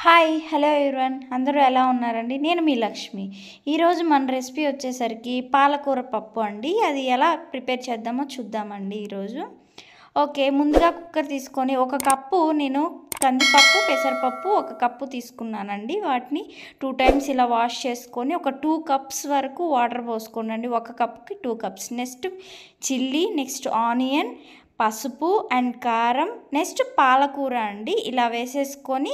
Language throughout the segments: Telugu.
హాయ్ హలో ఎవ్రీవన్ అందరూ ఎలా ఉన్నారండి? నేను మీ లక్ష్మి. ఈరోజు మన రెసిపీ వచ్చేసరికి పాలకూర పప్పు అండి. అది ఎలా ప్రిపేర్ చేద్దామో చూద్దామండి ఈరోజు. ఓకే, ముందుగా కుక్కర్ తీసుకొని ఒక కప్పు నేను కందిపప్పు, పెసరపప్పు ఒక కప్పు తీసుకున్నానండి. వాటిని 2 టైమ్స్ ఇలా వాష్ చేసుకొని ఒక 2 కప్స్ వరకు వాటర్ పోసుకోండి. ఒక కప్కి 2 cups. Next chilli, next onion, పసుపు అండ్ కారం, నెక్స్ట్ పాలకూర అండి. ఇలా వేసేసుకొని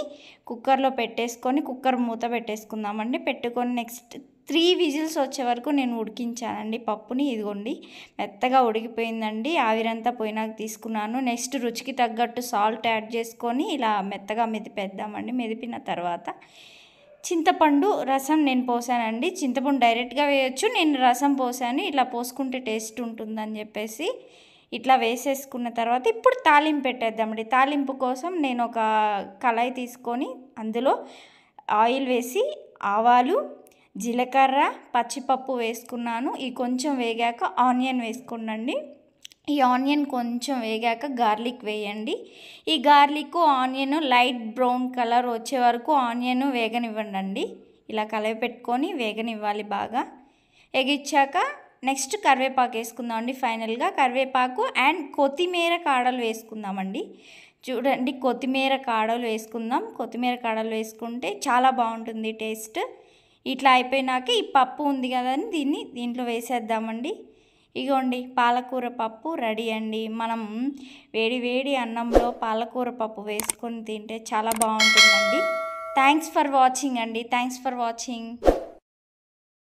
కుక్కర్లో పెట్టేసుకొని కుక్కర్ మూత పెట్టేసుకుందామండి. పెట్టుకొని నెక్స్ట్ 3 విజిల్స్ వచ్చే వరకు నేను ఉడికించానండి పప్పుని. ఇదిగోండి మెత్తగా ఉడికిపోయిందండి. ఆవిరంతా పోయినాక తీసుకున్నాను. నెక్స్ట్ రుచికి తగ్గట్టు సాల్ట్ యాడ్ చేసుకొని ఇలా మెత్తగా మెదిపేద్దామండి. మెదిపిన తర్వాత చింతపండు రసం నేను పోసానండి. చింతపండు డైరెక్ట్గా వేయచ్చు, నేను రసం పోసాను. ఇలా పోసుకుంటే టేస్ట్ ఉంటుందని చెప్పేసి ఇట్లా వేసేసుకున్న తర్వాత ఇప్పుడు తాలింపు పెట్టేద్దామండి. తాలింపు కోసం నేను ఒక కళాయి తీసుకొని అందులో ఆయిల్ వేసి ఆవాలు, జీలకర్ర, పచ్చిపప్పు వేసుకున్నాను. ఈ కొంచెం వేగాక ఆనియన్ వేసుకోండి. ఈ ఆనియన్ కొంచెం వేగాక గార్లిక్ వేయండి. ఈ garlic onion light brown colour వచ్చే వరకు ఆనియన్ వేగనివ్వండి. ఇలా కలిపి పెట్టుకొని వేగనివ్వాలి బాగా. ఎగిచ్చాక నెక్స్ట్ కరివేపాకు వేసుకుందామండి. ఫైనల్గా కరివేపాకు అండ్ కొత్తిమీర కాడలు వేసుకుందామండి. చూడండి, కొత్తిమీర కాడలు వేసుకుందాం. కొత్తిమీర కాడలు వేసుకుంటే చాలా బాగుంటుంది టేస్ట్. ఇట్లా అయిపోయినాక ఈ పప్పు ఉంది కదని దీంట్లో వేసేద్దామండి. ఇగోండి పాలకూర పప్పు రెడీ అండి. మనం వేడి వేడి అన్నంలో పాలకూర పప్పు వేసుకొని తింటే చాలా బాగుంటుందండి. థ్యాంక్స్ ఫర్ వాచింగ్ అండి. Thanks for watching.